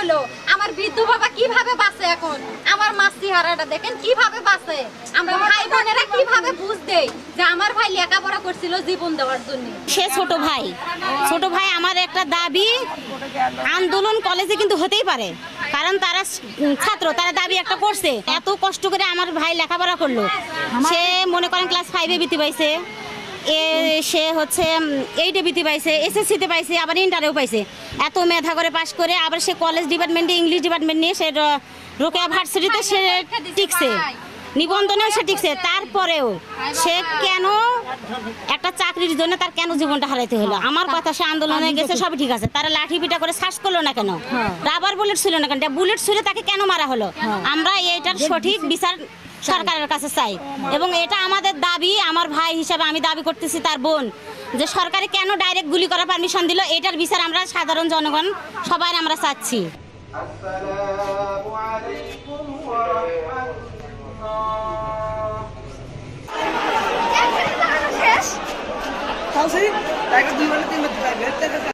হলো আমার বৃদ্ধ বাবা কিভাবে বাঁচে এখন আমার মার চেহারাটা দেখেন কিভাবে বাঁচে আমরা ভাই বোনেরা কিভাবে বুঝ দেই যে আমার ভাই লেখাপড়া করছিল জীবন দেওয়ার জন্য সে ছোট ভাই আমার একটা দাবি আন্দোলন কলেজে কিন্তু হতেই পারে কারণ তারা ছাত্র তারা দাবি একটা করছে এত কষ্ট করে আমার ভাই লেখাপড়া করলো সে মনে করেন ক্লাস 5-এ বৃত্তি পাইছে সে হচ্ছে 8-এ বৃত্তি পাইছে এসএসসিতে পাইছে আবার ইন্টারেও পাইছে এত মেধা করে পাশ করে আবার সে কলেজ ডিপার্টমেন্টে ইংলিশ ডিপার্টমেন্ট নিয়ে সে রোকেয়া ভার্সিটিতে সে টিকছে নিবন্ধনেও সে টিকছে তারপরেও সে কেন একটা চাকরির জন্য তার কেন জীবনটা হারাইতে হলো আমার কথা সে আন্দোলনে গেছে সবই ঠিক আছে তারা লাঠি পিটা করে শ্বাস করলো না কেন রাবার বুলেট ছিল না কেন বুলেট ছুঁড়ে তাকে কেন মারা হলো আমরা এটার সঠিক বিচার সরকারের কাছে চাই এবং এটা আমাদের দাবি আমার ভাই হিসাবে আমি দাবি করতেছি তার বোন যে সরকারে কেন ডাইরেক্ট গুলি করার পারমিশন দিল এটার বিচার আমরা সাধারণ জনগণ সবাই আমরা চাচ্ছি আসসালামু আলাইকুম ওয়া রাহমাতুল্লাহ তাও সেই টাকা 2 বলে 3 বলতে পারবে